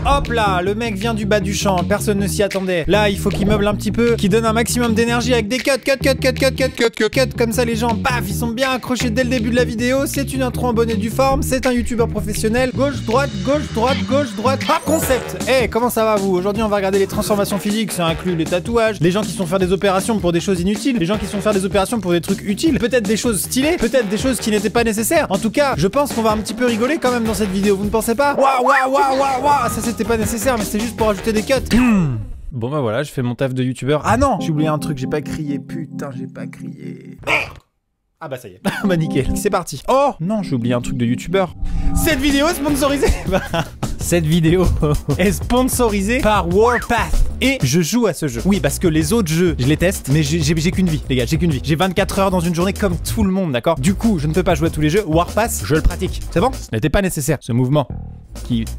Hop là, le mec vient du bas du champ, personne ne s'y attendait. Là, il faut qu'il meuble un petit peu, qu'il donne un maximum d'énergie avec des cuts, comme ça les gens, paf, ils sont bien accrochés dès le début de la vidéo. C'est une intro en bonne et due forme, c'est un youtubeur professionnel. Gauche, droite, ah, concept. Eh, comment ça va vous? Aujourd'hui, on va regarder les transformations physiques, ça inclut les tatouages, les gens qui sont faire des opérations pour des choses inutiles, les gens qui sont faire des opérations pour des trucs utiles, peut-être des choses stylées, peut-être des choses qui n'étaient pas nécessaires. En tout cas, je pense qu'on va un petit peu rigoler quand même dans cette vidéo, vous ne pensez pas? Waouh, ça c'était pas nécessaire, mais c'était juste pour ajouter des cuts. Bon bah voilà, je fais mon taf de youtubeur. Ah non, j'ai oublié un truc, j'ai pas crié, putain, j'ai pas crié. Ah bah ça y est, bah nickel, c'est parti. Oh non, j'ai oublié un truc de youtubeur. Cette vidéo est sponsorisée. Cette vidéo est sponsorisée par Warpath. Et je joue à ce jeu. Oui, parce que les autres jeux, je les teste, mais j'ai qu'une vie, les gars, j'ai qu'une vie. J'ai 24 heures dans une journée comme tout le monde, d'accord? Du coup, je ne peux pas jouer à tous les jeux. Warpath, je le pratique. C'est bon? Ce n'était pas nécessaire, ce mouvement.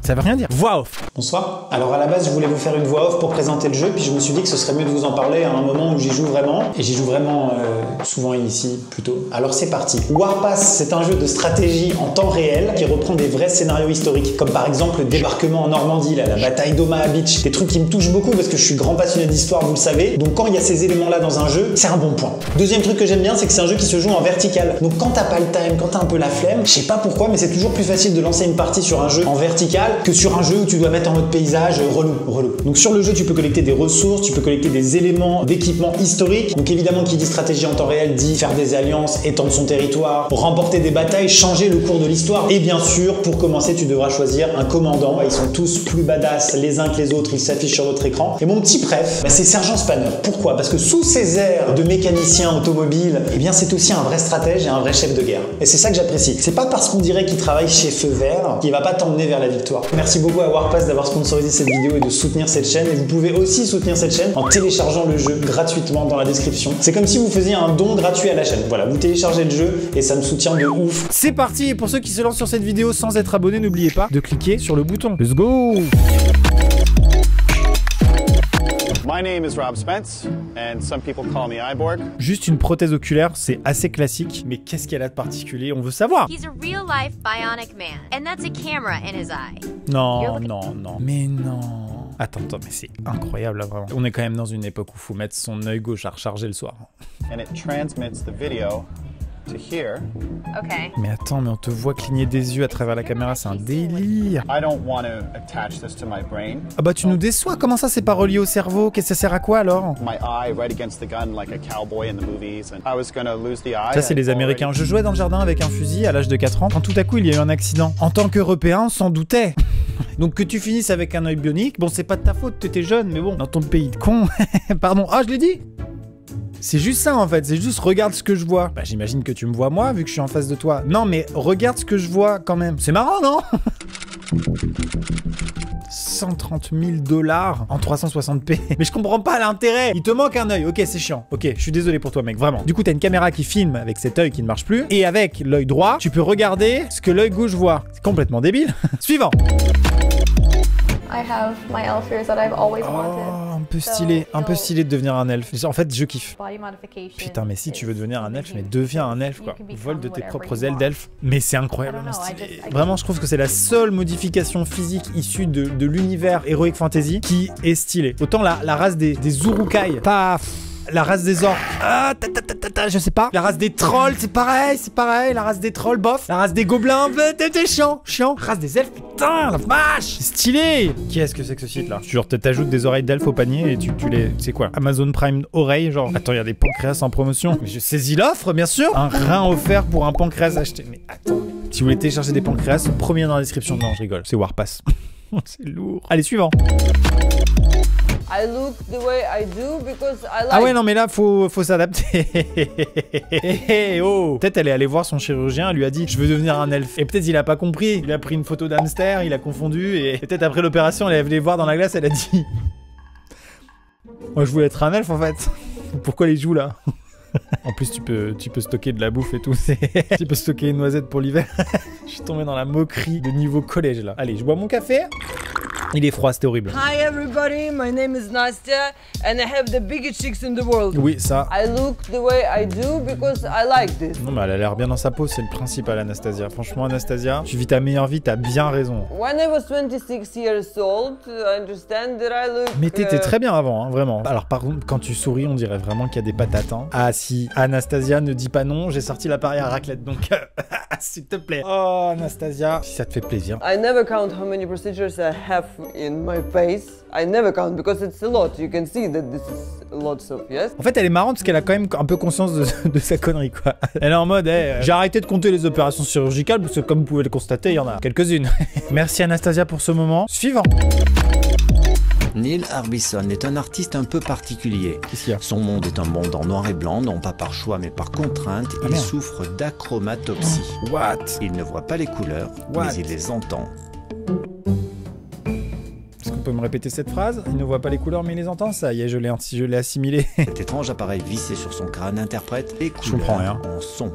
Ça veut rien dire. Voix off. Bonsoir. Alors à la base, je voulais vous faire une voix off pour présenter le jeu, puis je me suis dit que ce serait mieux de vous en parler à un moment où j'y joue vraiment. Et j'y joue vraiment souvent ici, plutôt. Alors c'est parti. Warpath, c'est un jeu de stratégie en temps réel qui reprend des vrais scénarios historiques, comme par exemple le débarquement en Normandie, là, la bataille d'Omaha Beach. Des trucs qui me touchent beaucoup parce que je suis grand passionné d'histoire, vous le savez. Donc quand il y a ces éléments-là dans un jeu, c'est un bon point. Deuxième truc que j'aime bien, c'est que c'est un jeu qui se joue en vertical. Donc quand t'as pas le time, quand t'as un peu la flemme, je sais pas pourquoi, mais c'est toujours plus facile de lancer une partie sur un jeu en vertical que sur un jeu où tu dois mettre en mode paysage relou. Donc sur le jeu, tu peux collecter des ressources, tu peux collecter des éléments d'équipement historique. Donc évidemment, qui dit stratégie en temps réel dit faire des alliances, étendre son territoire, remporter des batailles, changer le cours de l'histoire. Et bien sûr, pour commencer, tu devras choisir un commandant. Ils sont tous plus badass les uns que les autres, ils s'affichent sur votre écran. Et mon petit préf, c'est Sergent Spanner. Pourquoi? Parce que sous ses airs de mécanicien automobile, eh bien c'est aussi un vrai stratège et un vrai chef de guerre. Et c'est ça que j'apprécie. C'est pas parce qu'on dirait qu'il travaille chez Feu Vert qu'il va pas t'emmener vers la victoire. Merci beaucoup à Warpath d'avoir sponsorisé cette vidéo et de soutenir cette chaîne. Et vous pouvez aussi soutenir cette chaîne en téléchargeant le jeu gratuitement dans la description. C'est comme si vous faisiez un don gratuit à la chaîne. Voilà, vous téléchargez le jeu et ça me soutient de ouf. C'est parti, et pour ceux qui se lancent sur cette vidéo sans être abonnés, n'oubliez pas de cliquer sur le bouton. Let's go! My name is Rob Spence, and some people call me Iborg. Juste une prothèse oculaire, c'est assez classique, mais qu'est-ce qu'elle a de particulier? On veut savoir. He's a real-life bionic man, and that's a camera in his eye. Non. Mais non. Attends, mais c'est incroyable là, vraiment. On est quand même dans une époque où il faut mettre son œil gauche à recharger le soir. And it transmits the video to here. Okay. Mais attends, mais on te voit cligner des yeux à travers la caméra, c'est un délire. I don't want to attach this to my brain. Ah bah tu nous déçois, comment ça c'est pas relié au cerveau? Qu'est-ce que ça sert à quoi alors? My eye right against the gun like a cowboy in the movies, and I was gonna lose the eye. Ça c'est les Américains. Je jouais dans le jardin avec un fusil à l'âge de 4 ans, quand tout à coup il y a eu un accident. En tant qu'Européen, on s'en doutait. Donc que tu finisses avec un œil bionique, bon c'est pas de ta faute, t'étais jeune, mais bon, dans ton pays de con, pardon, ah je l'ai dit. C'est juste ça en fait, c'est juste regarde ce que je vois. Bah j'imagine que tu me vois moi vu que je suis en face de toi. Non mais regarde ce que je vois quand même. C'est marrant non? 130 000 $ en 360p. Mais je comprends pas l'intérêt. Il te manque un œil. Ok, c'est chiant. Ok, je suis désolé pour toi, mec, vraiment. Du coup, t'as une caméra qui filme avec cet œil qui ne marche plus. Et avec l'œil droit, tu peux regarder ce que l'œil gauche voit. C'est complètement débile. Suivant. I have my elf ears that I've always wanted. Oh, un peu stylé de devenir un elfe. En fait, je kiffe. Body modification. Putain, mais si tu veux devenir un elfe, mais deviens un elfe, quoi. Vole de tes propres ailes d'elfe. Mais c'est incroyablement stylé. Vraiment, je trouve que c'est la seule modification physique issue de l'univers Heroic Fantasy qui est stylée. Autant la race des Urukai, pas... La race des orques, je sais pas. La race des trolls, c'est pareil. La race des trolls, bof. La race des gobelins, t'es chiant. La race des elfes, putain, la vache, c'est stylé. Qu'est-ce que c'est que ce site là? Genre t'ajoutes des oreilles d'elfes au panier et tu les... C'est quoi? Amazon Prime oreilles, genre. Attends, il y a des pancréas en promotion. Mais je saisis l'offre, bien sûr. Un rein offert pour un pancréas acheté. Mais attends, si vous voulez télécharger des pancréas, le premier dans la description. Non, je rigole, c'est Warpath. C'est lourd. Allez, suivant. I look the way I do because I like... Ah ouais non mais là faut s'adapter. Oh. Peut-être elle est allée voir son chirurgien, elle lui a dit je veux devenir un elfe. Et peut-être il a pas compris, il a pris une photo d'hamster, il a confondu et peut-être après l'opération elle est venue voir dans la glace, elle a dit moi je voulais être un elfe en fait. Pourquoi les joues là? En plus tu peux stocker de la bouffe et tout. Tu peux stocker une noisette pour l'hiver. Je suis tombé dans la moquerie de niveau collège là. Allez je bois mon café. Il est froid, c'était horrible. Hi everybody, my name is Nastya and I have the biggest chicks in the world. Oui, ça. I look the way I do because I like this. Non, mais elle a l'air bien dans sa peau, c'est le principal, Anastasia. Franchement, Anastasia, tu vis ta meilleure vie, t'as bien raison. When I was 26 years old, I understand that I look... Mais t'étais très bien avant, hein, vraiment. Alors par contre, quand tu souris, on dirait vraiment qu'il y a des patates. Hein. Ah si, Anastasia ne dit pas non, j'ai sorti l'appareil à raclette, donc s'il te plaît. Oh, Anastasia, si ça te fait plaisir. I never count how many procedures I have in my face. I never count because it's a lot. You can see that this is a lot, so yes. En fait, elle est marrante parce qu'elle a quand même un peu conscience de sa connerie, quoi. Elle est en mode, hey, j'ai arrêté de compter les opérations chirurgicales parce que comme vous pouvez le constater, il y en a quelques-unes. Merci Anastasia pour ce moment. Suivant. Neil Harbisson est un artiste un peu particulier. Qu'est-ce qu'il y a? Son monde est un monde en noir et blanc, non pas par choix mais par contrainte. Il merde. souffre d'achromatopsie. What? Il ne voit pas les couleurs, What? mais il les entend. Est-ce qu'on peut me répéter cette phrase? Il ne voit pas les couleurs mais il les entend? Ça y est, je l'ai assimilé. Cet étrange appareil vissé sur son crâne interprète les Je comprends rien. couleurs en son.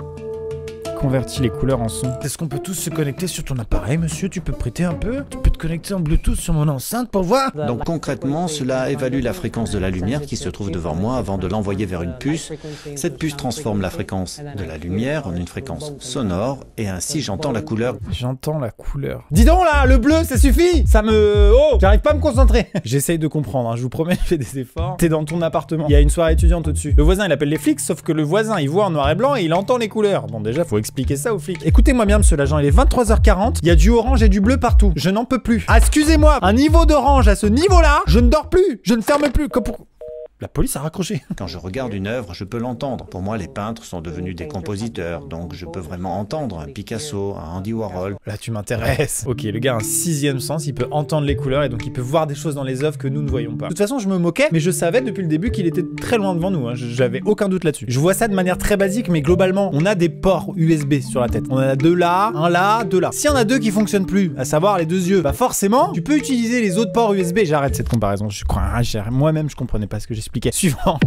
Convertis les couleurs en son. Est-ce qu'on peut tous se connecter sur ton appareil, monsieur? Tu peux prêter un peu? Tu peux te connecter en Bluetooth sur mon enceinte pour voir? Donc concrètement, cela évalue la fréquence de la lumière qui se trouve devant moi avant de l'envoyer vers une puce. Cette puce transforme la fréquence de la lumière en une fréquence sonore et ainsi j'entends la couleur. J'entends la couleur. Dis donc là, le bleu, ça suffit! Ça me... Oh! J'arrive pas à me concentrer. J'essaye de comprendre, hein, je vous promets, je fais des efforts. T'es dans ton appartement. Il y a une soirée étudiante au-dessus. Le voisin, il appelle les flics, sauf que le voisin, il voit en noir et blanc et il entend les couleurs. Bon, déjà, faut expliquer ça aux flics. Écoutez-moi bien, monsieur l'agent, il est 23h40. Il y a du orange et du bleu partout. Je n'en peux plus. Ah, excusez-moi, un niveau d'orange à ce niveau-là, je ne dors plus. Je ne ferme plus. Comme pour... La police a raccroché. Quand je regarde une œuvre, je peux l'entendre. Pour moi, les peintres sont devenus des compositeurs, donc je peux vraiment entendre un Picasso, un Andy Warhol. Là, tu m'intéresses. Ok, le gars a un sixième sens, il peut entendre les couleurs et donc il peut voir des choses dans les œuvres que nous ne voyons pas. De toute façon, je me moquais, mais je savais depuis le début qu'il était très loin devant nous. Hein. J'avais aucun doute là-dessus. Je vois ça de manière très basique, mais globalement, on a des ports USB sur la tête. On en a deux là, un là, deux là. S'il y en a deux qui fonctionnent plus, à savoir les deux yeux, bah forcément, tu peux utiliser les autres ports USB. J'arrête cette comparaison. Je crois, moi-même, je comprenais pas ce que j'expliquais. Suivant.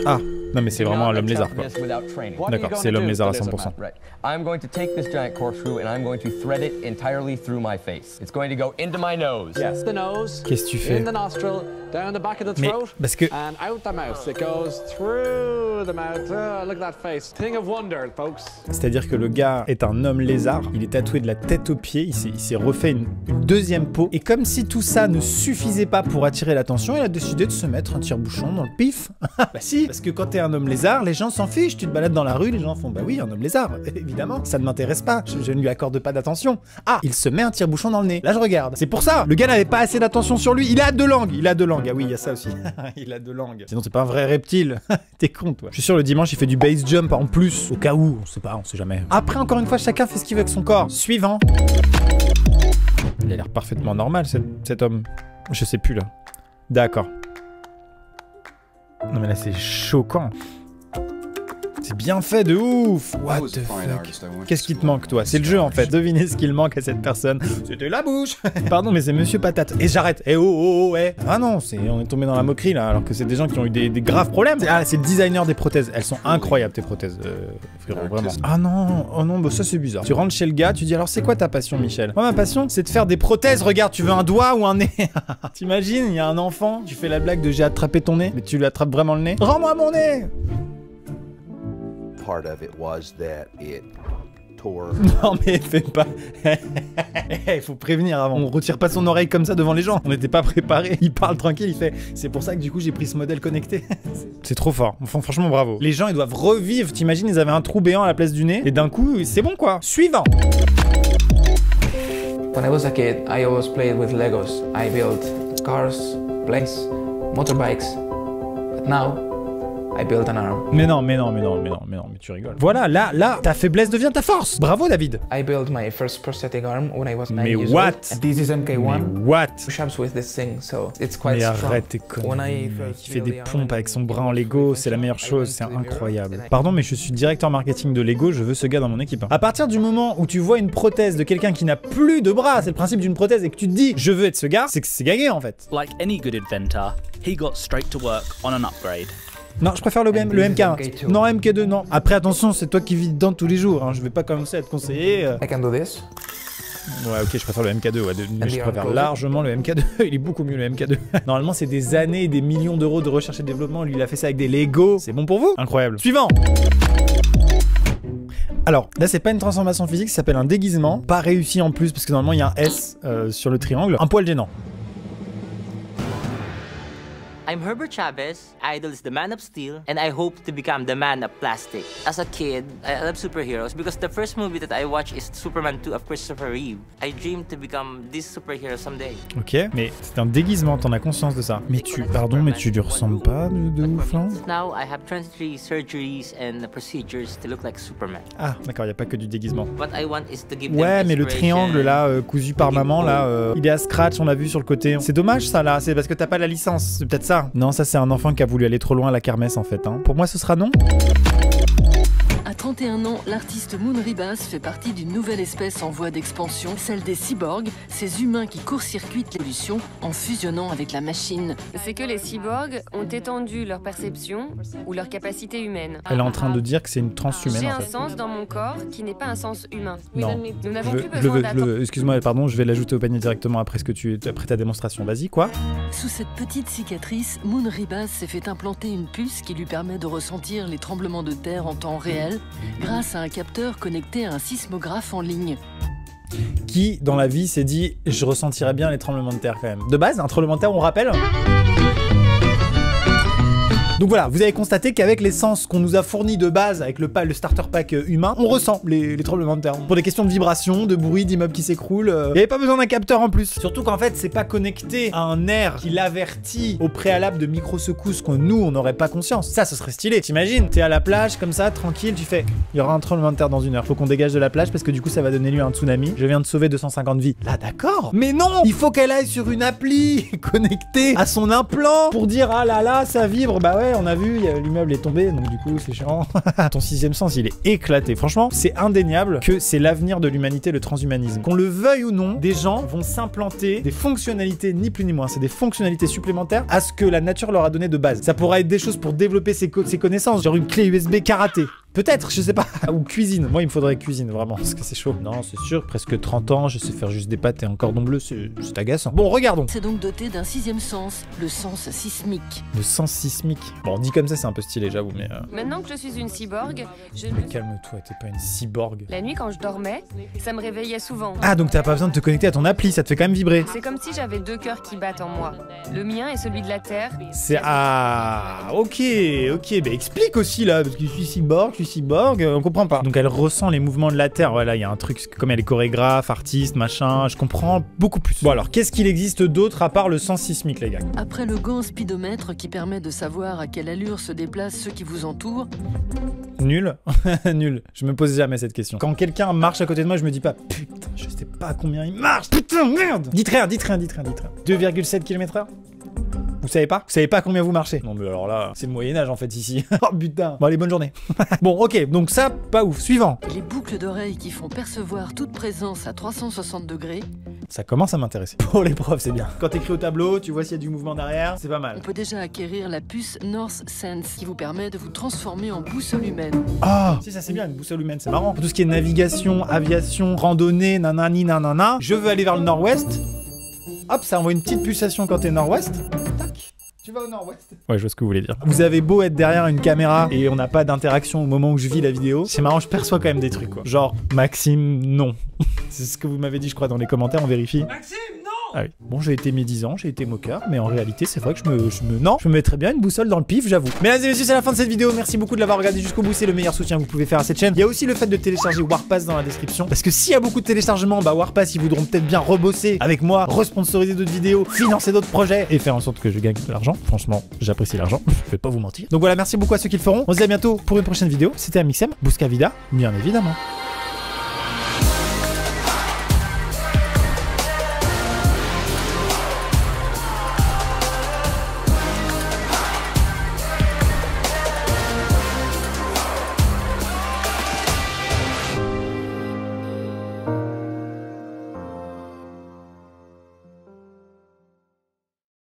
Ah, non mais c'est vraiment l'homme lézard quoi. D'accord, c'est l'homme lézard à 100%. I'm going to take this giant corkscrew and I'm going to thread it entirely through my face. It's going to go into my nose. Yes, the nose. Qu'est-ce que tu fais? In the nostril, down the back of the Mais throat, parce que and out the mouth. It goes through the mouth. Look at that face. Thing of wonder, folks. c'est-à-dire que le gars est un homme lézard, il est tatoué de la tête aux pieds, il s'est refait une deuxième peau, et comme si tout ça ne suffisait pas pour attirer l'attention, il a décidé de se mettre un tire-bouchon dans le pif. Bah si, parce que quand t'es un homme lézard, les gens s'en fichent, tu te balades dans la rue, les gens font bah oui, un homme lézard, évidemment, ça ne m'intéresse pas, je ne lui accorde pas d'attention. Ah, il se met un tire-bouchon dans le nez, là je regarde. C'est pour ça, le gars n'avait pas assez d'attention sur lui, il a deux langues, ah oui, il y a ça aussi, il a deux langues. Sinon c'est pas un vrai reptile, t'es con toi. Je suis sûr le dimanche il fait du base jump en plus, au cas où, on sait jamais. Après encore une fois, chacun fait ce qu'il veut avec son corps. Suivant. Il a l'air parfaitement normal cet homme. Je sais plus là. D'accord. Non mais là c'est choquant. C'est bien fait de ouf. What the fuck. Qu'est-ce qui te manque toi? C'est le jeu en fait. Devinez ce qu'il manque à cette personne. C'était la bouche. Pardon mais c'est Monsieur Patate. Et j'arrête. Eh oh, eh. Ah non, on est tombé dans la moquerie là, alors que c'est des gens qui ont eu des graves problèmes. Ah, c'est le designer des prothèses. Elles sont incroyables tes prothèses, frérot, vraiment. Ah non, oh non, bah ça c'est bizarre. Tu rentres chez le gars, tu dis alors c'est quoi ta passion Michel? Moi ma passion c'est de faire des prothèses. Regarde, tu veux un doigt ou un nez? T'imagines, il y a un enfant, tu fais la blague de j'ai attrapé ton nez, mais tu lui attrapes vraiment le nez. Rends-moi mon nez. Part of it was that it tore. Non mais fais pas. Il faut prévenir avant. On retire pas son oreille comme ça devant les gens. On n'était pas préparé. Il parle tranquille, il fait. C'est pour ça que du coup j'ai pris ce modèle connecté. C'est trop fort. Enfin, franchement bravo. Les gens ils doivent revivre. T'imagines ils avaient un trou béant à la place du nez et d'un coup c'est bon quoi. Suivant. When I was a kid, I always played with Legos. I built cars, planes, motorbikes. But now I built an arm. Mais mais tu rigoles. Voilà, là, ta faiblesse devient ta force. Bravo, David. I built my first prosthetic arm when I was 9 Mais years what? old. And this is MK1. Mais what? Push-ups with this thing, so it's quite Mais strong. arrête tes conneries. Il fait des built the pompes arm avec son bras en Lego, c'est la meilleure chose, c'est incroyable. Pardon, mais je suis directeur marketing de Lego, je veux ce gars dans mon équipe. À partir du moment où tu vois une prothèse de quelqu'un qui n'a plus de bras, c'est le principe d'une prothèse, et que tu te dis je veux être ce gars, c'est que c'est gagné en fait. Like any good inventor, he got straight to work on an upgrade. Non, je préfère le MK1. Non, MK2, non. Après, attention, c'est toi qui vis dedans tous les jours. Hein. Je vais pas commencer à te conseiller. I can do this. Ouais, ok, je préfère le MK2, ouais, mais je préfère largement le MK2, il est beaucoup mieux le MK2. Normalement, c'est des années et des millions d'euros de recherche et développement, lui il a fait ça avec des Lego, c'est bon pour vous? Incroyable. Suivant. Alors, là c'est pas une transformation physique, ça s'appelle un déguisement, pas réussi en plus, parce que normalement il y a un S sur le triangle, un poil gênant. I'm Herbert Chavez, idol is the Man of Steel, and I hope to become the Man of Plastic. As a kid, I love superheroes because the first movie that I watched is Superman 2 of Christopher Reeve. I dream to become this superhero someday. Ok, mais c'est un déguisement, t'en as conscience de ça. Mais pardon, mais tu lui ressembles pas de ouf, hein? Now I have 23 surgeries and procedures to look like Superman. Ah, d'accord, y a pas que du déguisement. What I want is to give them Ouais, mais le triangle là, cousu par maman, là, il est à scratch, on l'a vu sur le côté. C'est dommage ça là, c'est parce que t'as pas la licence, c'est peut-être ça. Non, ça c'est un enfant qui a voulu aller trop loin à la kermesse en fait. Hein. Pour moi, ce sera non. À 31 ans, l'artiste Moon Ribas fait partie d'une nouvelle espèce en voie d'expansion, celle des cyborgs, ces humains qui court-circuitent l'évolution en fusionnant avec la machine. C'est que les cyborgs ont étendu leur perception ou leur capacité humaine. Elle est en train de dire que c'est une transhumaine. J'ai en fait. un sens dans mon corps qui n'est pas un sens humain. Non, nous n'avons plus besoin d'attendre. Excuse-moi, pardon, je vais l'ajouter au panier directement après ta démonstration. Vas-y, quoi? Sous cette petite cicatrice, Moon Ribas s'est fait implanter une puce qui lui permet de ressentir les tremblements de terre en temps réel grâce à un capteur connecté à un sismographe en ligne. Qui, dans la vie, s'est dit « je ressentirais bien les tremblements de terre quand même ». De base, un tremblement de terre, on rappelle. Donc voilà, vous avez constaté qu'avec l'essence qu'on nous a fournie de base, avec le starter pack humain, on ressent les tremblements de terre. Pour des questions de vibration, de bruit, d'immeubles qui s'écroulent, il n'y avait pas besoin d'un capteur en plus. Surtout qu'en fait, c'est pas connecté à un nerf qui l'avertit au préalable de microsecousses que nous, on n'aurait pas conscience. Ça, ce serait stylé. T'imagines, t'es à la plage, comme ça, tranquille, tu fais, il y aura un tremblement de terre dans 1 heure. Faut qu'on dégage de la plage parce que du coup, ça va donner lieu à un tsunami. Je viens de sauver 250 vies. Là, d'accord. Mais non, il faut qu'elle aille sur une appli connectée à son implant pour dire, ah là là, ça vibre. Bah ouais, on a vu, l'immeuble est tombé, donc du coup c'est chiant. Ton 6e sens il est éclaté. Franchement, c'est indéniable que c'est l'avenir de l'humanité, le transhumanisme. Qu'on le veuille ou non, des gens vont s'implanter des fonctionnalités, ni plus ni moins, c'est des fonctionnalités supplémentaires à ce que la nature leur a donné de base. Ça pourra être des choses pour développer ses connaissances, genre une clé USB karaté. Peut-être, je sais pas. Ou cuisine. Moi, il me faudrait cuisine, vraiment, parce que c'est chaud. Non, c'est sûr, presque 30 ans, je sais faire juste des pâtes et un cordon bleu, c'est agaçant. Bon, regardons. C'est donc doté d'un 6e sens, le sens sismique. Le sens sismique. Bon, dit comme ça, c'est un peu stylé, j'avoue, mais... Maintenant que je suis une cyborg, Mais calme-toi, t'es pas une cyborg. La nuit, quand je dormais, ça me réveillait souvent. Ah, donc t'as pas besoin de te connecter à ton appli, ça te fait quand même vibrer. C'est comme si j'avais 2 cœurs qui battent en moi. Le mien et celui de la Terre. C'est... Ah... Ok, bah explique aussi, là, parce que je suis cyborg, on comprend pas. Donc elle ressent les mouvements de la Terre. Voilà, il y a un truc comme elle est chorégraphe, artiste, machin. Je comprends beaucoup plus. Bon alors, qu'est-ce qu'il existe d'autre à part le sens sismique, les gars? Après le gant speedomètre qui permet de savoir à quelle allure se déplacent ceux qui vous entourent. Nul. Nul. Je me pose jamais cette question. Quand quelqu'un marche à côté de moi, je me dis pas putain, je sais pas combien il marche. Putain, merde. Dites rien. 2,7 km/h. Vous savez pas combien vous marchez? Non mais alors là, c'est le Moyen-Âge en fait ici. Oh putain. Bon allez, bonne journée. Bon ok, donc ça, pas ouf. Suivant. Les boucles d'oreilles qui font percevoir toute présence à 360 degrés. Ça commence à m'intéresser. Pour les profs, c'est bien. Quand t'écris au tableau, tu vois s'il y a du mouvement derrière, c'est pas mal. On peut déjà acquérir la puce North Sense qui vous permet de vous transformer en boussole humaine. Ah, si ça c'est bien, une boussole humaine, c'est marrant. Pour tout ce qui est navigation, aviation, randonnée, nanani nanana, je veux aller vers le nord-ouest. Hop, ça envoie une petite pulsation quand t'es nord-ouest. Tac. Tu vas au nord-ouest. Ouais, je vois ce que vous voulez dire. Vous avez beau être derrière une caméra et on n'a pas d'interaction au moment où je vis la vidéo. C'est marrant, je perçois quand même des trucs, quoi. Genre, Maxime, non. C'est ce que vous m'avez dit, je crois, dans les commentaires, on vérifie. Maxime, non! Ah oui. Bon, j'ai été médisant, j'ai été moqueur, mais en réalité, c'est vrai que je me mettrais bien une boussole dans le pif, j'avoue. Mesdames et messieurs, c'est la fin de cette vidéo. Merci beaucoup de l'avoir regardé jusqu'au bout. C'est le meilleur soutien que vous pouvez faire à cette chaîne. Il y a aussi le fait de télécharger Warpass dans la description. Parce que s'il y a beaucoup de téléchargements, bah Warpass, ils voudront peut-être bien rebosser avec moi, responsoriser d'autres vidéos, financer d'autres projets et faire en sorte que je gagne de l'argent. Franchement, j'apprécie l'argent. Je vais pas vous mentir. Donc voilà, merci beaucoup à ceux qui le feront. On se dit à bientôt pour une prochaine vidéo. C'était Amixem, Busca Vida, bien évidemment.